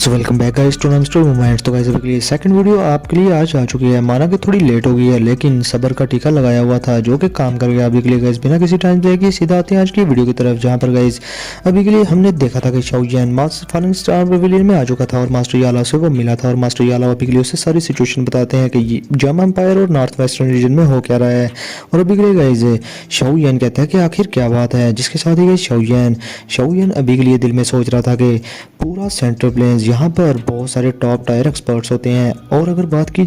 So welcome back guys to story moments. तो guys अभी ये सेकंड वीडियो आपके लिए आज आ चुकी है। माना कि थोड़ी लेट हो गई है लेकिन सब्र का टीका लगाया हुआ था जो कि काम कर गया अभी के लिए। गाइस बिना किसी टाइम दिए कि सीधा आते हैं आज की वीडियो की तरफ, जहां पर गाइस अभी के लिए हमने देखा था कि Shao Jain master final star Pavilion में आ चुका था और मास्टर याला से वो मिला था और मास्टर याला अभी के लिए उसे सारी सिचुएशन बताते हैं कि जामा एम्पायर और नॉर्थ वेस्टर्न रीजन में हो क्या रहा है। और अभी के लिए गाइस शाओ जैन कहता है कि आखिर क्या बात है, जिसके साथ ही गाइस शाओ जैन अभी के लिए दिल में सोच रहा था कि पूरा सेंट्रल प्लेन्स यहाँ पर बहुत सारे टॉप टायर एक्सपर्ट्स होते हैं। और अगर बात की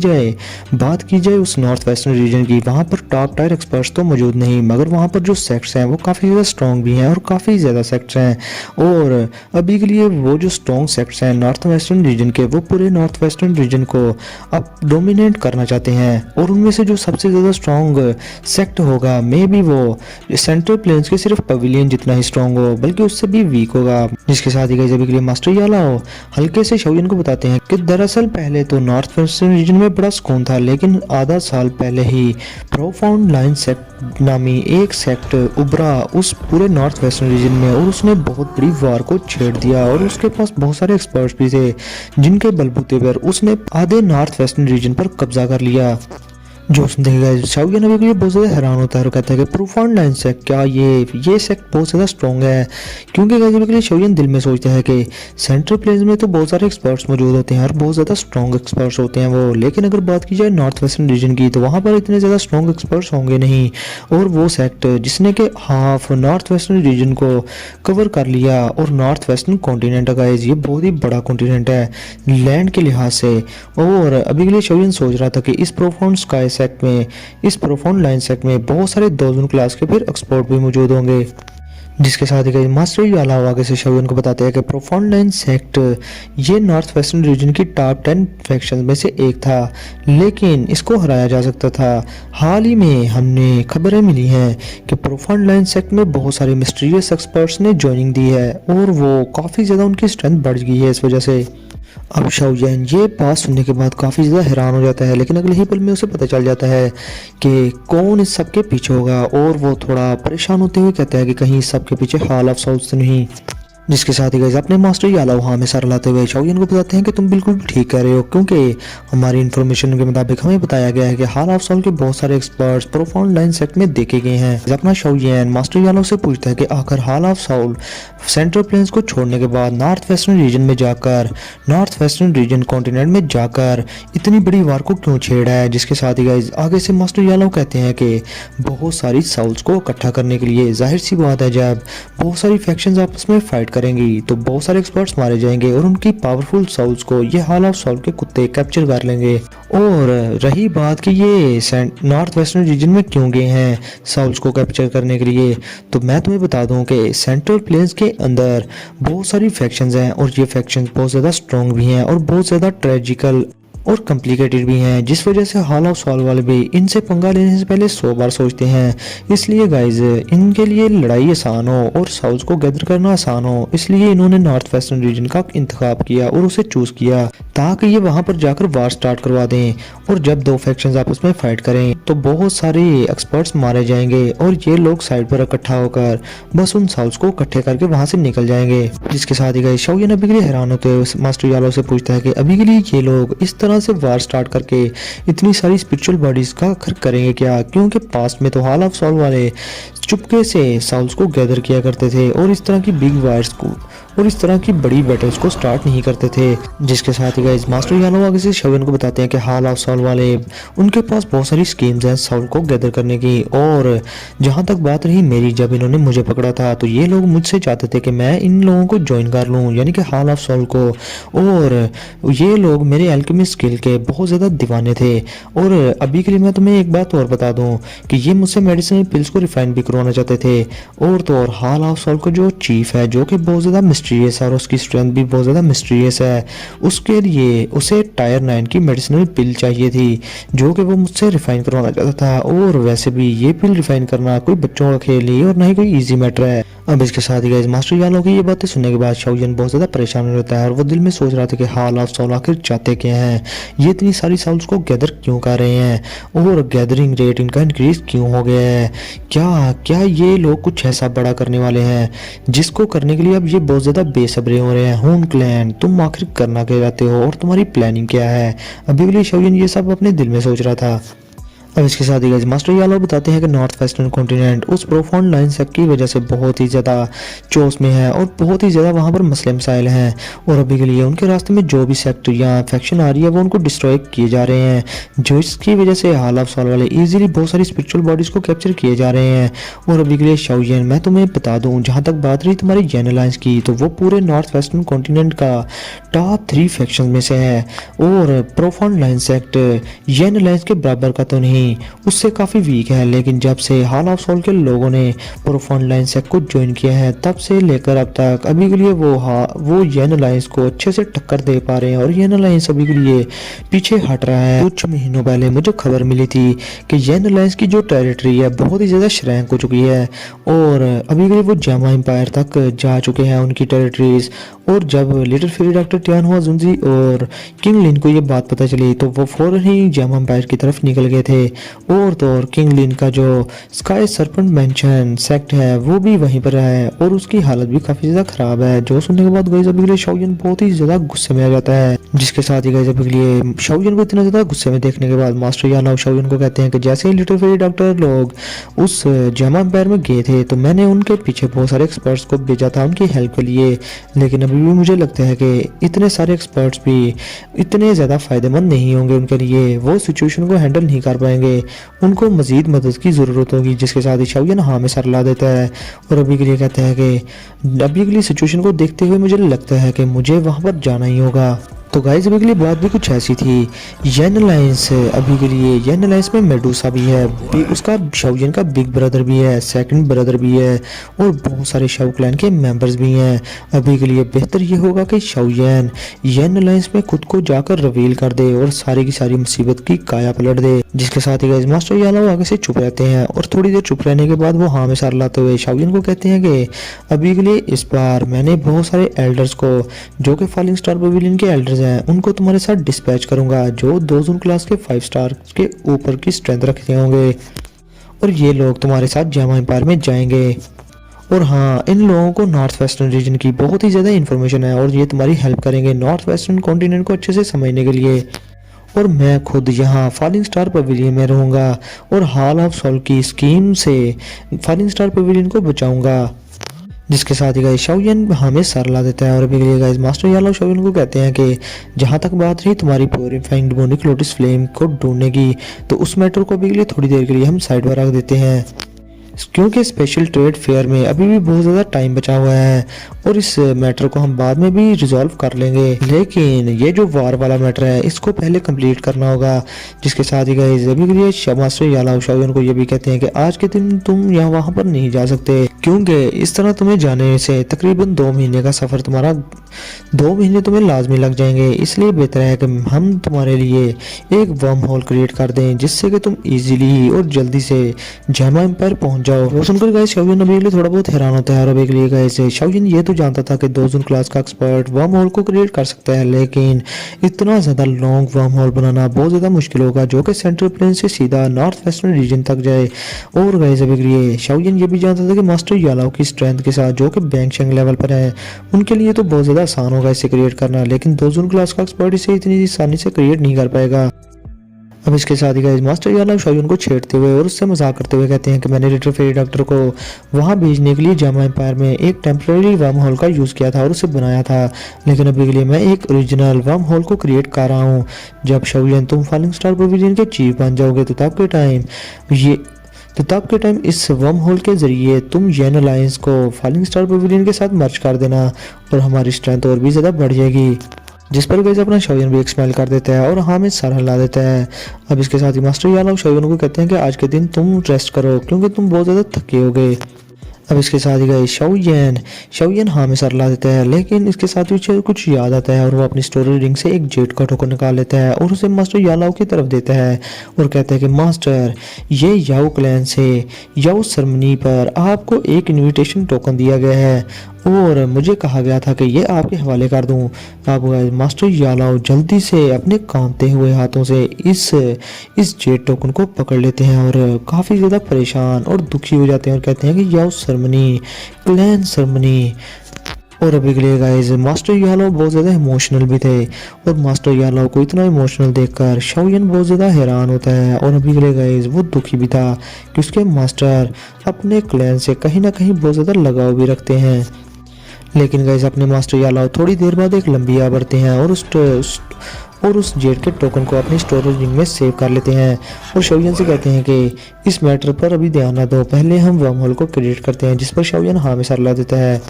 जाए उस नॉर्थ वेस्टर्न रीजन की, वहाँ पर टॉप टायर एक्सपर्ट्स तो मौजूद नहीं, मगर वहाँ पर जो सेक्ट्स हैं वो काफ़ी ज़्यादा स्ट्रॉन्ग भी हैं और काफ़ी ज़्यादा सेक्ट्स हैं। और अभी के लिए वो जो स्ट्रॉन्ग सेक्ट्स हैं नॉर्थ वेस्टर्न रीजन के, वो पूरे नॉर्थ वेस्टर्न रीजन को अब डोमिनेट करना चाहते हैं। और उनमें से जो सबसे ज़्यादा स्ट्रॉन्ग सेक्ट होगा मे बी वो सेंट्रल प्लेन्स के सिर्फ पवेलियन जितना ही स्ट्रॉन्ग हो, बल्कि उससे भी वीक होगा। जिसके साथ ही गाइस अभी के लिए मास्टर याला हल्के से शाओ जैन को बताते हैं कि दरअसल पहले तो नॉर्थ वेस्टर्न रीजन में बड़ा सुकून था, लेकिन आधा साल पहले ही प्रोफाउंड लाइन सेक्ट नामी एक सेक्ट उभरा उस पूरे नॉर्थ वेस्टर्न रीजन में और उसने बहुत बड़ी वार को छेड़ दिया। और उसके पास बहुत सारे एक्सपर्ट्स भी थे जिनके बलबूते पर उसने आधे नॉर्थ वेस्टर्न रीजन पर कब्जा कर लिया। जो सुनते शाओ जैन अभी के लिए बहुत ज़्यादा हैरान होता है और कहता है कि प्रोफाउंड लाइन सेक्ट, क्या ये सेक्ट बहुत ज़्यादा स्ट्रॉन्ग है। क्योंकि गाइस अभी के लिए शाओ जैन दिल में सोचता है कि सेंट्रल प्लेन्स में तो बहुत सारे एक्सपर्ट्स मौजूद होते हैं और बहुत ज़्यादा स्ट्रॉन्ग एक्सपर्ट्स होते हैं वो, लेकिन अगर बात की जाए नॉर्थ वेस्टर्न रीजन की तो वहाँ पर इतने ज़्यादा स्ट्रॉन्ग एक्सपर्ट्स होंगे नहीं। और वो सेक्ट जिसने के हाफ नॉर्थ वेस्टर्न रीजन को कवर कर लिया, और नॉर्थ वेस्टर्न कॉन्टिनेंट गाइस ये बहुत ही बड़ा कॉन्टिनेंट है लैंड के लिहाज से। और अभी के लिए शाओ जैन सोच रहा था कि इस प्रोफाउंड स्काई सेक्ट में, इस प्रोफाउंड लाइन सेक्ट में बहुत सारे दोजन क्लास के फिर एक्सपर्ट भी मौजूद होंगे। जिसके साथ ही मास्टर याला आगे से शाओ जैन को बताते हैं कि प्रोफाउंड लाइन सेक्ट ये नॉर्थ वेस्टर्न रीजन की टॉप 10 फैक्शन में से एक था, लेकिन इसको हराया जा सकता था। हाल ही में हमने खबरें मिली हैं कि प्रोफाउंड लाइन सेक्ट में बहुत सारे मिस्टीरियस एक्सपर्ट्स ने ज्वाइनिंग दी है और वो काफ़ी ज़्यादा उनकी स्ट्रेंथ बढ़ गई है इस वजह से। अब शाओ जैन ये बात सुनने के बाद काफ़ी ज़्यादा हैरान हो जाता है, लेकिन अगले ही पल में उसे पता चल जाता है कि कौन इस सब के पीछे होगा। और वो थोड़ा परेशान होते हुए कहता है कि कहीं इस सब के पीछे हाल ऑफ साउथ तो नहीं। जिसके साथ ही गाइस अपने मास्टर याला वहाँ में सर लाते हुए शाओ जैन को बताते हैं कि तुम बिल्कुल ठीक कह रहे हो, क्योंकि हमारी इन्फॉर्मेशन के मुताबिक हमें बताया गया है कि हाल ऑफ साउथ के बहुत सारे एक्सपर्ट्स प्रोफाउंड लाइन सेक्ट में देखे गए हैं। अपना शाओ जैन मास्टर याला से पूछता है कि आखिर हाल ऑफ साउथ सेंट्रल प्लेन्स को छोड़ने के बाद नॉर्थ वेस्टर्न रीजन में जाकर, नॉर्थ वेस्टर्न रीजन कॉन्टिनेंट में जाकर इतनी बड़ी वार को क्यों छेड़ा है। जिसके साथ ही गाइस आगे से मास्टर याला कहते हैं कि बहुत सारी साउल्स को इकट्ठा करने के लिए, जाहिर सी बात है जब बहुत सारी फैक्शंस आपस में फाइट करेंगी तो बहुत सारे एक्सपर्ट्स मारे जाएंगे और उनकी पावरफुल साउल्स को ये हाल ऑफ साउल के कुत्ते कैप्चर कर लेंगे। और रही बात कि ये नॉर्थ वेस्टर्न रीजन में क्यों गए हैं साउल्स को कैप्चर करने के लिए, तो मैं तुम्हें बता दूं कि सेंट्रल प्लेन्स के अंदर बहुत सारी फैक्शंस हैं और ये फैक्शंस बहुत ज़्यादा स्ट्रॉन्ग भी हैं और बहुत ज़्यादा ट्रेजिकल और कॉम्प्लिकेटेड भी हैं, जिस वजह से हाल ऑफ साउल वाले भी इनसे पंगा लेने से पहले 100 बार सोचते हैं। इसलिए गाइज इनके लिए लड़ाई आसान हो और साउल्स को गैदर करना आसान हो, इसलिए इन्होंने नॉर्थ वेस्टर्न रीजन का इंतखाब किया और उसे चूज किया ताकि ये वहां पर जाकर वार स्टार्ट करवा दें। और जब दो फैक्शंस आपस में फाइट करें तो बहुत सारे एक्सपर्ट्स मारे जाएंगे और ये लोग साइड पर इकट्ठा होकर बस उन साउल्स को इकट्ठे करके वहां से निकल जाएंगे। जिसके साथ ही गाइज शाओ जैन अभी के लिए हैरान होते हुए मास्टर याला से पूछता है कि अभी के लिए ये लोग इस तरह से वार स्टार्ट करके इतनी सारी स्पिरिचुअल बॉडीज का आखिर करेंगे क्या, क्योंकि पास्ट में तो हाल ऑफ साउल वाले चुपके से साउल्स को गैदर किया करते थे और इस तरह की बिग वार्स को और इस तरह की बड़ी बैटल्स को स्टार्ट नहीं करते थे। जिसके साथ ही गाइस मास्टर याला आगे से शाओ जैन को बताते हैं कि हाल ऑफ साउल वाले उनके पास बहुत सारी स्कीम्स हैं साउल को गैदर करने की। और जहां तक बात रही मेरी, जब इन्होंने मुझे पकड़ा था तो ये लोग मुझसे चाहते थे कि मैं इन लोगों को ज्वाइन कर लूं, यानी कि हाल ऑफ साउल को। और ये लोग मेरे एल्केमी स्किल के बहुत ज़्यादा दीवाने थे। और अभी के लिए मैं तुम्हें एक बात और बता दूं कि ये मुझसे मेडिसिनल पिल्स को रिफाइन भी करवाना चाहते थे। और तो और हाल ऑफ साउल का जो चीफ है जो कि बहुत ज़्यादा मिस्टीरियस है और उसकी स्ट्रेंथ भी बहुत ज़्यादा मिस्टीरियस है, उसके लिए उसे टायर 9 की मेडिसिनल पिल चाहिए थी जो कि वो मुझसे रिफाइन करवाना चाहता था। और वैसे भी ये पिल रिफाइन करना कोई बच्चों का खेल नहीं और ना ही कोई ईजी मैटर है। अब इसके साथ ही गाइस मास्टर याला की ये बातें सुनने के बाद शाओ जैन बहुत ज़्यादा परेशान हो जाता है और वो दिल में सोच रहा था कि हाल ऑफ साउल आखिर चाहते क्या हैं, ये इतनी सारी साउल्स को गैदर क्यों कर रहे हैं और गैदरिंग रेट इनका इंक्रीज क्यों हो गया है। क्या क्या ये लोग कुछ ऐसा बड़ा करने वाले हैं जिसको करने के लिए अब ये बहुत ज़्यादा बेसब्रे हो रहे हैं। हून क्लैन, तुम आखिर करना क्या चाहते हो और तुम्हारी प्लानिंग क्या है? अभी के लिए शाओयन ये सब अपने दिल में सोच रहा था। अब इसके साथ ही गाइस मास्टर यालो बताते हैं कि नॉर्थ वेस्टर्न कॉन्टिनेंट उस प्रोफाउंड लाइन सेक्ट की वजह से बहुत ही ज़्यादा चोस में है और बहुत ही ज़्यादा वहाँ पर मसले मसाइल हैं, और अभी के लिए उनके रास्ते में जो भी सेक्ट या फैक्शन आ रही है वो उनको डिस्ट्रॉय किए जा रहे हैं, जो इसकी वजह से हाल ऑफ सॉल वाले ईजिली बहुत सारी स्पिरिचुअल बॉडीज़ को कैप्चर किए जा रहे हैं। और अभी के लिए शाओयन, मैं तुम्हें बता दूँ, जहाँ तक बात रही तुम्हारी येन अलायंस की, तो वो पूरे नॉर्थ वेस्टर्न कॉन्टिनेंट का टॉप 3 फैक्शन में से है, और प्रोफाउंड लाइन सेक्ट येन अलायंस के बराबर का तो नहीं, उससे काफ़ी वीक है। लेकिन जब से हाल ऑफ सोल के लोगों ने प्रोफाउंड लाइन सेक्ट को ज्वाइन किया है, तब से लेकर अब तक अभी के लिए वो येन अलायंस को अच्छे से टक्कर दे पा रहे हैं, और येन अलायंस अभी के लिए पीछे हट रहा है। कुछ महीनों पहले मुझे खबर मिली थी कि येन अलायंस की जो टेरिटरी है बहुत ही ज़्यादा श्रैंक हो चुकी है, और अभी के लिए वो जामा एम्पायर तक जा चुके हैं उनकी टेरिटरीज। और जब लिटिल फेरी डॉक्टर टियानहुआ जुनजी और किंग लिन को ये बात पता चली, तो वो फौरन ही जामा एम्पायर की तरफ निकल गए थे। और तो और किंग लिन का जो स्काई सरपेंट मेंशन सेक्ट है वो भी वहीं पर है, और उसकी हालत भी काफ़ी ज़्यादा ख़राब है, जो सुनने के बाद गाइस अभी के लिए शाओयन बहुत ही ज़्यादा गुस्से में आ जाता है। जिसके साथ ही गाइस अभी के लिए शाओयन को इतना ज़्यादा गुस्से में देखने के बाद मास्टर यानाओ शाओयन को कहते हैं कि जैसे ही लिटिल फेरी डॉक्टर लोग उस जामा एम्पायर में गए थे, तो मैंने उनके पीछे बहुत सारे एक्सपर्ट्स को भेजा था उनकी हेल्प के लिए, लेकिन अभी भी मुझे लगता है कि इतने सारे एक्सपर्ट्स भी इतने ज़्यादा फ़ायदेमंद नहीं होंगे उनके लिए, वो सिचुएशन को हैंडल नहीं कर पाएंगे, उनको मज़ीद मदद की ज़रूरत होगी। जिसके साथ ही शाओयन हाँ में सर ला देता है, और अभी के लिए कहता है कि अभी के लिए सिचुएशन को देखते हुए मुझे लगता है कि मुझे वहाँ पर जाना ही होगा। तो गाइस अभी के लिए बात भी कुछ ऐसी थी। येन अलायंस अभी के लिए येन अलायंस में मेडूसा भी है, उसका शाओयन का बिग ब्रदर भी है, सेकंड ब्रदर भी है, और बहुत सारे शाओ क्लैन के मेंबर्स भी हैं। अभी के लिए बेहतर ये होगा कि शाओयन येन अलायंस में खुद को जाकर रिवील कर दे और सारी की सारी मुसीबत की काया पलट दे। जिसके साथ ही गाइस मास्टर यालो आगे से चुप रहते हैं, और थोड़ी देर चुप रहने के बाद वो हाँ में सर लाते हुए शाओयन को कहते हैं कि अभी के लिए इस बार मैंने बहुत सारे एल्डर्स को, जो कि फॉलिंग स्टार पवेलियन के एल्डर्स हैं, उनको तुम्हारे साथ डिस्पैच करूंगा, जो 2 जून क्लास के 5 स्टार के ऊपर की स्ट्रेंथ रखते होंगे, और ये लोग तुम्हारे साथ जामा एम्पायर में जाएंगे। और हाँ, इन लोगों को नॉर्थ वेस्टर्न रीजन की बहुत ही ज़्यादा इन्फॉर्मेशन है, और ये तुम्हारी हेल्प करेंगे नॉर्थ वेस्टर्न कॉन्टिनेंट को अच्छे से समझने के लिए। और मैं खुद यहाँ फॉलिंग स्टार पवेलियन में रहूँगा, और हाल ऑफ सॉल की स्कीम से फॉलिंग स्टार पवेलियन को बचाऊंगा। जिसके साथ ही गाइस शाओयन हमें सर ला देता है, और अभी के लिए गाइस मास्टर यालो शाओयन को कहते हैं कि जहाँ तक बात रही तुम्हारी प्योरीफाइंग डिमोनिक लोटस फ्लेम को ढूंढने की, तो उस मैटर को अभी के लिए थोड़ी देर के लिए हम साइड पर रख देते हैं, क्योंकि स्पेशल ट्रेड फेयर में अभी भी बहुत ज़्यादा टाइम बचा हुआ है, और इस मैटर को हम बाद में भी रिजॉल्व कर लेंगे, लेकिन ये जो वार वाला मैटर है इसको पहले कंप्लीट करना होगा। जिसके साथ ही गाइस अभी के लिए मास्टर यालो शाओयन को ये भी कहते हैं कि आज के दिन तुम यहाँ वहाँ पर नहीं जा सकते, क्योंकि इस तरह तुम्हें जाने से तकरीबन 2 महीने का सफ़र, तुम्हारा 2 महीने तुम्हें लाजमी लग जाएंगे। इसलिए बेहतर है कि हम तुम्हारे लिए एक वर्म होल क्रिएट कर दें, जिससे कि तुम इजीली और जल्दी से जामा एम्पायर पहुंच जाओ। वो सुनकर गाइस शाओयन अभी के लिए थोड़ा बहुत हैरान होता है, और अभी के लिए गाइस शाओयन ये तो जानता था कि 2 जून क्लास का एक्सपर्ट वर्म होल को क्रिएट कर सकता है, लेकिन इतना ज़्यादा लॉन्ग वर्म होल बनाना बहुत ज़्यादा मुश्किल होगा, जो कि सेंट्रल प्लेन से सीधा नॉर्थ वेस्टर्न रीजन तक जाए। और गाइस अभी के लिए शाओयन ये भी जानता था कि मास्टर यालो की स्ट्रेंथ के साथ, जो कि बैंग शेंग लेवल पर है, उनके लिए तो बहुत ज़्यादा आसान होगा इसे क्रिएट करना, लेकिन 2 जून क्लास का एक्सपर्ट इसे इतनी आसानी से क्रिएट नहीं कर पाएगा। अब इसके साथ ही गाइस मास्टर यालो शाओयन को छेड़ते हुए और उससे मजाक करते हुए कहते हैं कि मैंने लिटिल फेरी डॉक्टर को वहां भेजने के लिए जामा एम्पायर में एक टेम्परेरी वर्म होल का यूज़ किया था और उसे बनाया था, लेकिन अभी के लिए मैं एक ओरिजिनल वर्म होल को क्रिएट कर रहा हूँ। जब शाओयन तुम फॉलिंग स्टार पवेलियन के चीफ बन जाओगे, तो तब के टाइम इस वर्म होल के जरिए तुम येन अलायंस को फॉलिंग स्टार पवेलियन के साथ मर्ज कर देना, और हमारी स्ट्रेंथ और भी ज़्यादा बढ़ जाएगी। जिस पर गाइस अपना शाओयन भी एक स्माइल कर देता है और हाँ में सर हिला देता है। अब इसके साथ ही मास्टर यालो शाओयन को कहते हैं कि आज के दिन तुम रेस्ट करो, क्योंकि तुम बहुत ज़्यादा थके हो गए। अब इसके साथ ही गाइस शाओयन हाँ में सर ला देता है, लेकिन इसके साथ ही कुछ याद आता है, और वो अपनी स्टोरी रिंग से एक जेट का टोकन निकाल लेता है और उसे मास्टर यालो की तरफ देता है, और कहता है कि मास्टर, ये याओ क्लैन से याओ सेरेमनी पर आपको एक इनविटेशन टोकन दिया गया है, और मुझे कहा गया था कि ये आपके हवाले कर दूं। अब मास्टर यालो जल्दी से अपने कांपते हुए हाथों से इस जेट टोकन को पकड़ लेते हैं, और काफ़ी ज़्यादा परेशान और दुखी हो जाते हैं, और कहते हैं कि याओ सेरेमनी, क्लैन सेरेमनी, और अभी के लिए गाइस मास्टर यालो बहुत ज़्यादा इमोशनल भी थे और मास्टर यालो को इतना इमोशनल देखकर शाओयन बहुत ज़्यादा हैरान होता है और अभी के लिए गाइस वो दुखी भी था कि उसके मास्टर अपने क्लैन से कहीं ना कहीं बहुत ज़्यादा लगाव भी रखते हैं। लेकिन गाइस अपने मास्टर यालो थोड़ी देर बाद एक लंबी आ बढ़ते हैं और उस जेट के टोकन को अपनी स्टोरेज रिंग में सेव कर लेते हैं और शाओयन से कहते हैं कि इस मैटर पर अभी ध्यान ना दो, पहले हम वर्म होल को क्रिएट करते हैं, जिस पर शाओयन हाँ में सर ला देता है।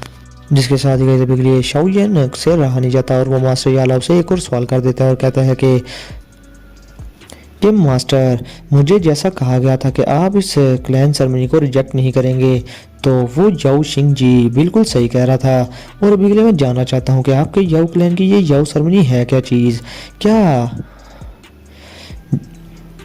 जिसके साथ ही गाइस अभी के लिए शाओयन से रहा नहीं जाता और वो मास्टर यालो से एक और सवाल कर देता है और कहता है कि मास्टर, मुझे जैसा कहा गया था कि आप इस क्लैन सेरेमनी को रिजेक्ट नहीं करेंगे, तो वो याओ शिंग जी बिल्कुल सही कह रहा था। और अभी के लिए मैं जानना चाहता हूँ कि आपके याओ क्लैन की ये याओ सेरेमनी है क्या चीज़, क्या।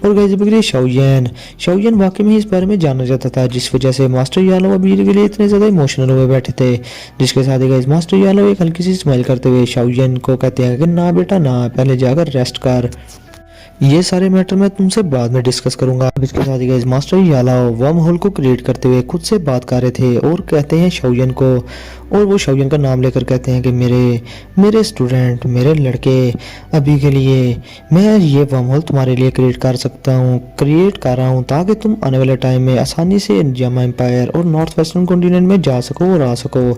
और गाइस अभी के लिए शाओयन वाकई में इस बारे में जानना चाहता था, जिस वजह से मास्टर यालो अभी के लिए इतने ज़्यादा इमोशनल हुए बैठे थे। जिसके साथ ही गाइस मास्टर यालो एक हल्की सी स्माइल करते हुए शाओयन को कहते हैं कि ना बेटा ना, पहले जाकर रेस्ट कर, ये सारे मैटर मैं तुमसे बाद में डिस्कस करूंगा। अब इसके साथ ही guys master yellow wormhole को क्रिएट करते हुए खुद से बात कर रहे थे और कहते हैं शाओयन को, और वो शाओयन का नाम लेकर कहते हैं कि मेरे स्टूडेंट, मेरे लड़के, अभी के लिए मैं ये वर्म होल तुम्हारे लिए क्रिएट कर रहा हूँ ताकि तुम आने वाले टाइम में आसानी से जामा एम्पायर और नॉर्थ वेस्टर्न कॉन्टिनेंट में जा सको और आ सको।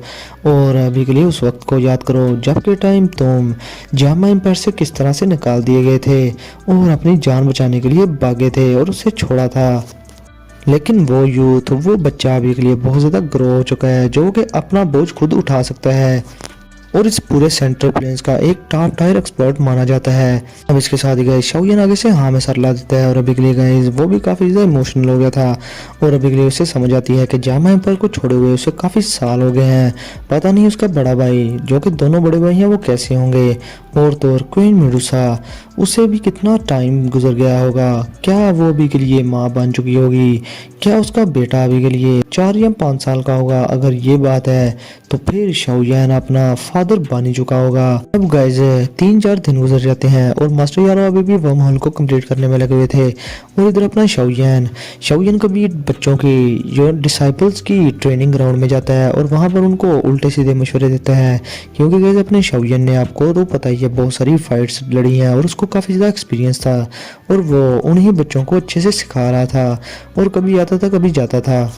और अभी के लिए उस वक्त को याद करो जबकि टाइम तुम जामा एम्पायर से किस तरह से निकाल दिए गए थे और अपनी जान बचाने के लिए भागे थे और उसे छोड़ा था। लेकिन वो बच्चा अभी के लिए बहुत ज़्यादा ग्रो हो चुका है, जो कि अपना बोझ खुद उठा सकता है और इस पूरे सेंट्रल प्लेन्स का एक टॉप टायर एक्सपर्ट माना जाता है। अब इसके साथ ही गाइस शाओयन आगे से हाँ में सर ला देता है और अभी के लिए गाइस वो भी काफ़ी ज़्यादा इमोशनल हो गया था और अभी के लिए उसे समझ आती है कि जामा एम्पायर को छोड़े हुए उसे काफ़ी साल हो गए हैं, पता नहीं उसका बड़ा भाई, जो कि दोनों बड़े भाई हैं, वो कैसे होंगे, और तो और क्वीन मेडुसा, उसे भी कितना टाइम गुजर गया होगा, क्या वो अभी के लिए माँ बन चुकी होगी, क्या उसका बेटा अभी के लिए 4 या 5 साल का होगा। अगर ये बात है तो फिर शाओयन अपना फादर बन ही चुका होगा। अब गाइस 3-4 दिन गुजर जाते हैं और मास्टर यारो अभी भी वर्म होल को कंप्लीट करने में लगे हुए थे और इधर अपना शाओयन कभी बच्चों की जो डिसाइपल्स की ट्रेनिंग ग्राउंड में जाता है और वहाँ पर उनको उल्टे सीधे मशवरे देता है, क्योंकि गाइस अपने शाओयन ने आपको तो पता ही है बहुत सारी फाइट्स लड़ी हैं और उसको काफ़ी ज़्यादा एक्सपीरियंस था और वो उन्हीं बच्चों को अच्छे से सिखा रहा था और कभी आता था कभी जाता था।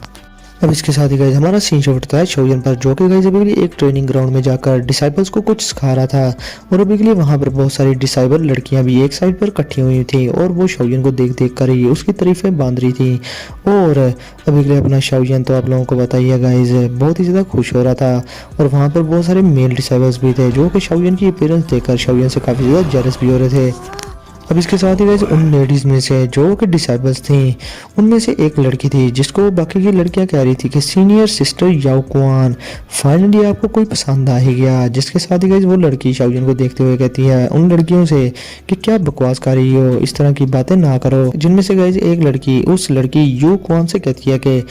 अब इसके साथ ही गाइस हमारा सीन शिफ्ट होता है शाओयन पर, जो कि गाइस अभी के लिए एक ट्रेनिंग ग्राउंड में जाकर डिसाइपल्स को कुछ सिखा रहा था और अभी के लिए वहां पर बहुत सारी डिसाइपल लड़कियां भी एक साइड पर इकट्ठी हुई थी और वो शाओयन को देख देख कर ही उसकी तारीफें बांध रही थी। और अभी के लिए अपना शाओयन तो आप लोगों को बताइए गाइस बहुत ही ज़्यादा खुश हो रहा था और वहाँ पर बहुत सारे मेल डिसाइपल्स भी थे जो कि शाओयन की अपीयरेंस देखकर शाओयन से काफ़ी ज़्यादा जेलस भी हो रहे थे। अब इसके साथ ही गाइस उन लेडीज़ में से जो कि डिसाइबल्स थी, उनमें से एक लड़की थी जिसको बाकी की लड़कियां कह रही थी कि सीनियर सिस्टर याओ कुआन, फाइनली आपको कोई पसंद आ ही गया। जिसके साथ ही गाइस वो लड़की शाओयन को देखते हुए कहती है उन लड़कियों से कि क्या बकवास कर रही हो, इस तरह की बातें ना करो। जिनमें से गाइस एक लड़की उस लड़की यू कुआन से कहती है कि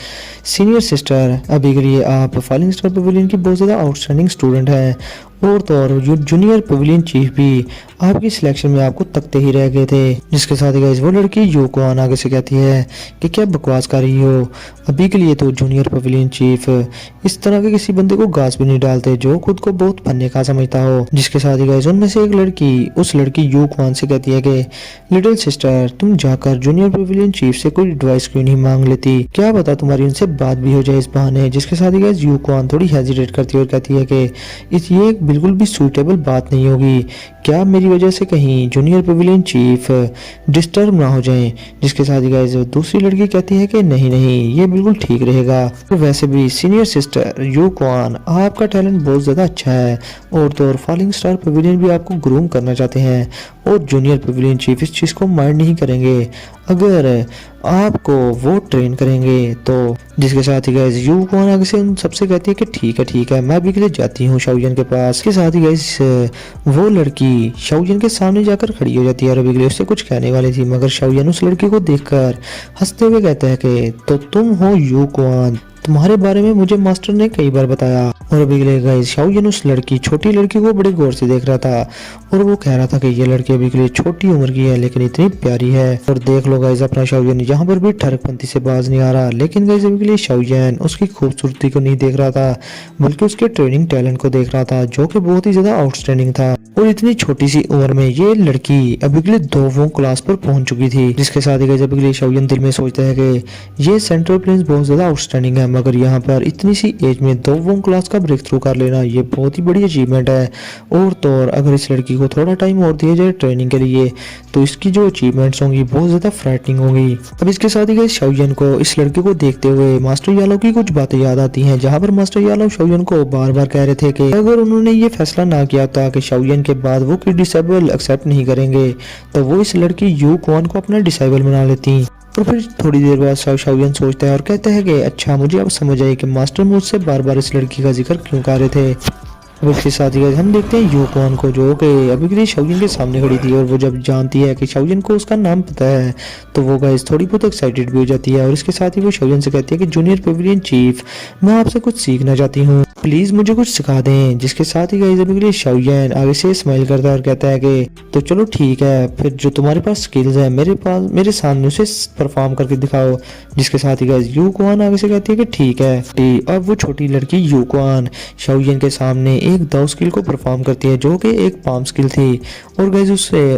सीनियर सिस्टर, अभी के लिए आप फॉलिंग स्टार पवेलियन की बहुत ज़्यादा आउटस्टैंडिंग स्टूडेंट हैं और तो और जूनियर पवेलियन चीफ भी आपकी सिलेक्शन में आपको तकते ही रह गए थे। जिसके साथ ही गाइस वो लड़की यू कुआन आगे से कहती है कि क्या बकवास कर रही हो, अभी के लिए तो जूनियर पवेलियन चीफ इस तरह के किसी बंदे को घास भी नहीं डालते जो खुद को बहुत फन्ने का समझता हो। जिसके साथ ही गाइस उनमें से एक लड़की उस लड़की यू कुआन से कहती है कि लिटिल सिस्टर, तुम जाकर जूनियर पवेलियन चीफ से कोई एडवाइस क्यों नहीं मांग लेती, क्या पता तुम्हारी उनसे बात भी हो जाए इस बहाने। जिसके साथ ही गाइस यू कुआन थोड़ी हेजिटेट करती है और कहती है कि ये बिल्कुल भी सूटेबल बात नहीं होगी, क्या मेरी वजह से कहीं जूनियर पवेलियन चीफ डिस्टर्ब ना हो जाएं। जिसके साथ ही गाइस दूसरी लड़की कहती है कि नहीं ये बिल्कुल ठीक रहेगा, तो वैसे भी सीनियर सिस्टर यू कुआन आपका टैलेंट बहुत ज़्यादा अच्छा है और तो और फॉलिंग स्टार पवेलियन भी आपको ग्रूम करना चाहते हैं और जूनियर पवेलियन चीफ इस चीज़ को माइंड नहीं करेंगे अगर आपको वो ट्रेन करेंगे तो। जिसके साथ ही गाइस यू कुआन आगे से उन सबसे कहती है कि ठीक है मैं अभी के लिए जाती हूँ शाओयन के पास। इसके साथ ही गाइस वो लड़की शाओयन के सामने जाकर खड़ी हो जाती है और अभी के लिए उससे कुछ कहने वाली थी, मगर शाओयन उस लड़की को देखकर हंसते हुए कहता है कि तो तुम हो यू कुआन, तुम्हारे बारे में मुझे मास्टर ने कई बार बताया। और अभी के लिए गाइस शाओयन उस लड़की छोटी लड़की को बड़े गौर से देख रहा था और वो कह रहा था कि ये लड़की अभी के लिए छोटी उम्र की है लेकिन इतनी प्यारी है। और देख लो गाइस अपना शाओयन यहाँ पर भी ठरकपंथी से बाज नहीं आ रहा, लेकिन गाइस अभी के लिए शाओयन उसकी खूबसूरती को नहीं देख रहा था बल्कि उसके ट्रेनिंग टैलेंट को देख रहा था जो कि बहुत ही ज्यादा आउटस्टैंडिंग था। और इतनी छोटी सी उम्र में ये लड़की अभी के लिए 2 क्लास पर पहुंच चुकी थी, जिसके साथ ही गाइस अभी के लिए शाओयन दिल में सोचता है कि ये सेंट्रल प्लेन्स बहुत ज्यादा आउटस्टैंडिंग है, मगर यहाँ पर इतनी सी एज में 2 क्लास का ब्रेक थ्रू कर लेना ये बहुत ही बड़ी अचीवमेंट है। और तो और अगर इस लड़की को थोड़ा टाइम और दिया जाए ट्रेनिंग के लिए तो इसकी जो अचीवमेंट्स होंगी बहुत ज्यादा फ्राइटनिंग होंगी। अब इसके साथ ही गाइस शाओयन को इस लड़की को देखते हुए मास्टर यालो की कुछ बातें याद आती हैं, जहाँ पर मास्टर यालो शाओयन को बार बार कह रहे थे कि अगर उन्होंने ये फैसला ना किया था कि शाओयन के बाद वो कि डिसेबल एक्सेप्ट नहीं करेंगे तो वो इस लड़की यू क्वान को अपना डिसेबल बना लेती। और फिर थोड़ी देर बाद शाओयन सोचता है और कहता है कि अच्छा मुझे अब समझ आई कि मास्टर मुझसे बार बार इस लड़की का जिक्र क्यों कर रहे थे। अब इसके साथ ही हम देखते हैं यू क्वान को जो कि अभी के लिए शाओयन के सामने खड़ी थी और वो जब जानती है कि शाओयन को उसका नाम पता है तो वो गाइस थोड़ी बहुत एक्साइटेड भी हो जाती है। और इसके साथ ही वो शाओयन से कहती है कि जूनियर पेविलियन चीफ मैं आपसे कुछ सीखना चाहती हूँ, प्लीज मुझे कुछ सिखा दें। जिसके साथ ही गाइस अभी के लिए शाओयन आगे से स्माइल करता है और कहता है कि तो चलो ठीक है, फिर जो तुम्हारे पास स्किल्स है मेरे सामने उसे परफॉर्म करके दिखाओ। जिसके साथ ही गाइस यू क्वान आगे से कहती है कि ठीक है। अब वो छोटी लड़की यू क्वान शाओयन के सामने एक दाव स्किल को परफॉर्म करती है जो कि एक पाम स्किल थी और गाइस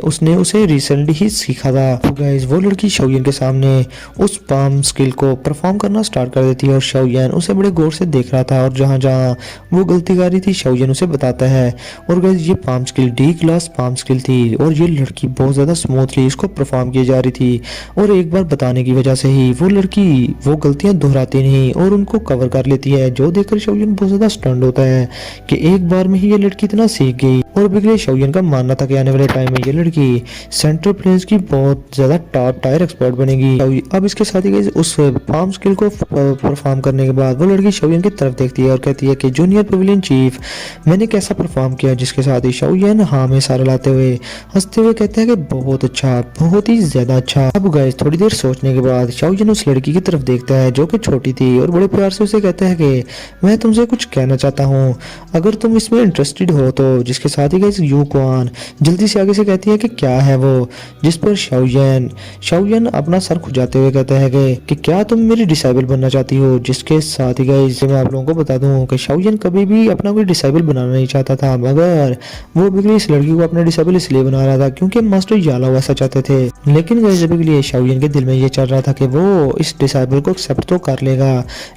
उसने उसे रिसेंटली ही सीखा था। तो गाइस वो लड़की शाओयन के सामने उस पाम स्किल को परफॉर्म करना स्टार्ट कर देती है और शाओयन उसे बड़े गौर से देख रहा था और जहाँ जहाँ वो गलती कर रही थी शाओयन उसे बताता है। और गाइस ये palm skill D class palm skill थी और ये लड़की बहुत ज्यादा स्मूथली इसको परफॉर्म की जा रही थी और एक बार बताने की वजह से ही वो लड़की वो गलतियां दोहराती नहीं और उनको कवर कर लेती है, जो देखकर शाओयन बहुत ज्यादा स्टन्ड होता है कि एक बार में ही ये लड़की इतना सीख गई। और बिगले शाओयन का मानना था कि आने वाले टाइम में ये लड़की सेंट्रल प्लेन्स की बहुत ज्यादा टॉप टायर एक्सपर्ट बनेगी। अब इसके साथ ही उस पाम स्किल को परफॉर्म करने के बाद वो लड़की शाओयन की तरफ देखती है और कहती है कि जूनियर पेविलियन चीफ मैंने कैसा परफॉर्म किया। जिसके साथ ही शाओयन हाँ में सारा लाते हुए हंसते हुए कहते हैं कि बहुत अच्छा, बहुत ही ज्यादा अच्छा। अब गाइस थोड़ी देर सोचने के बाद शाओयन उस लड़की की तरफ देखता है जो कि छोटी थी और बड़े प्यार से उसे कहता है कि मैं तुमसे कुछ कहना चाहता हूँ, अगर तुम इसमें इंटरेस्टेड हो तो। जिसके साथ ही गाइस यू क्वान जल्दी से आगे से कहती है कि क्या है वो, जिस पर शाओयन अपना सर खुजाते हुए कहता है कि क्या तुम मेरी डिसेबल बनना चाहती हो। जिसके साथ ही गाइस मैं आप लोगों को बता दूं कि शाओयन कभी भी अपना कोई डिसेबल बनाना नहीं चाहता था, मगर वो बिगली इस लड़की को अपना डिसेबल इसलिए बना रहा था क्योंकि मास्टर यालो ऐसा चाहते थे। लेकिन गाइस बिगली शाओयन के दिल में ये चल रहा था कि वो इस डिसेबल को एक्सेप्ट तो कर लेगा,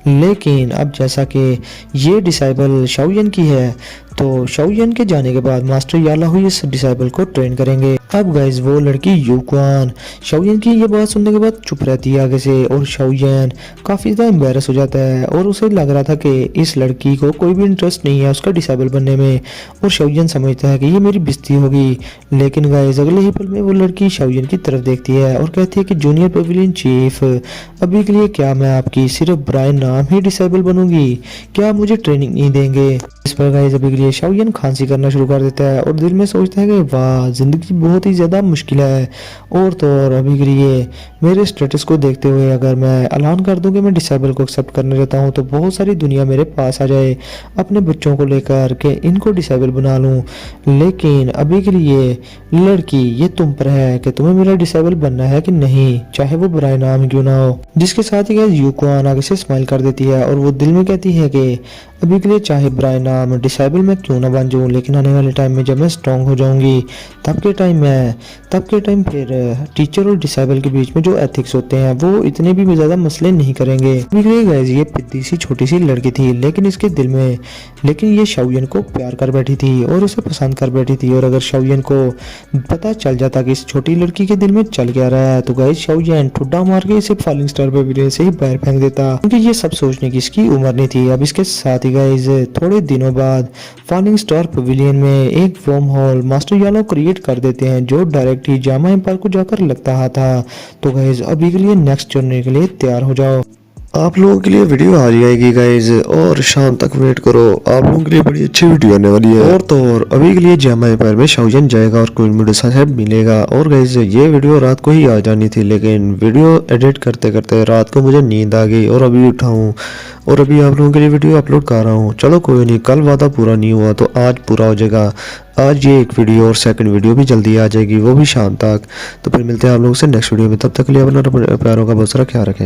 लेकिन अब जैसा कि ये डिसेबल शाओयन की है तो शाओयन के जाने के बाद मास्टर यालो ही इस डिसेबल को ट्रेन करेंगे। अब गाइस वो लड़की यू क्वान शाओयन की ये बात सुनने के बाद चुप रहती है आगे से और शाओयन काफी ज्यादा एम्बैरस हो जाता है और उसे लग रहा था कि इस लड़की को कोई भी इंटरेस्ट नहीं है उसका डिसेबल बनने में और शाओयन समझता है कि ये मेरी बेइज्जती होगी। लेकिन गाइस अगले ही पल में वो लड़की शाओयन की तरफ देखती है और कहती है कि जूनियर पेविलियन चीफ अभी के लिए क्या मैं आपकी सिर्फ ब्रायन नाम ही डिसेबल बनूंगी, क्या आप मुझे ट्रेनिंग नहीं देंगे। इस पर गाइस अभी के लिए शाओयन खांसी करना शुरू कर देता है और दिल में सोचता है कि वाह जिंदगी बहुत ही ज्यादा मुश्किल है और तो और अभी के लिए मेरे स्टेटस को देखते हुए अगर मैं ऐलान कर दूं कि मैं डिसेबल को एक्सेप्ट करना चाहता हूं तो बहुत सारी दुनिया मेरे पास आ जाए अपने बच्चों को लेकर के इनको डिसेबल बना लूं। लेकिन अभी के लिए लड़की ये तुम पर है कि तुम्हें मेरा डिसेबल बनना है कि नहीं, चाहे वो बुराई नाम क्यों ना हो। जिसके साथ ही यू क्वान आगे से स्माइल कर देती है और वो दिल में कहती है कि अभी के लिए चाहे ब्रायन नाम डिसेबल में क्यों ना बन जाऊं, लेकिन आने वाले टाइम में जब मैं स्ट्रॉन्ग हो जाऊंगी तब के टाइम फिर टीचर और डिसेबल के बीच में जो एथिक्स होते हैं वो इतने भी ज्यादा मसले नहीं करेंगे। गाइस ये पिद्दी सी छोटी सी लड़की थी लेकिन इसके दिल में ये शाओयन को प्यार कर बैठी थी और उसे पसंद कर बैठी थी। और अगर शाओयन को पता चल जाता कि इस छोटी लड़की के दिल में चल क्या रहा है तो गाइस शाओयन ठुड्डा मार के इसे फॉलिंग स्टार पेविलियन से ही बाहर फेंक देता, क्योंकि ये सब सोचने की इसकी उम्र नहीं थी। अब इसके साथ ही गाइस थोड़े दिनों बाद फॉलिंग स्टार पेविलियन में एक वर्म होल मास्टर यालो क्रिएट कर देते हैं जो डायरेक्ट ही जामा एम्पायर को जाकर लगता था। तो गाइस अभी के लिए नेक्स्ट जर्नी के लिए तैयार हो जाओ। आप लोगों के लिए वीडियो आ जाएगी गाइज, और शाम तक वेट करो, आप लोगों के लिए बड़ी अच्छी वीडियो आने वाली है। और तो और अभी के लिए जेमा पर में शाउजन जाएगा और क्वीन मेडुसा से मिलेगा। और गाइज ये वीडियो रात को ही आ जानी थी, लेकिन वीडियो एडिट करते करते रात को मुझे नींद आ गई और अभी उठा हूँ और अभी आप लोगों के लिए वीडियो अपलोड कर रहा हूँ। चलो कोई नहीं, कल वादा पूरा नहीं हुआ तो आज पूरा हो जाएगा। आज ये एक वीडियो और सेकंड वीडियो भी जल्दी आ जाएगी, वो भी शाम तक। तो फिर मिलते हैं आप लोगों से नेक्स्ट वीडियो में, तब तक के लिए अपना प्यारों का बहुत सारा ख्याल रखें।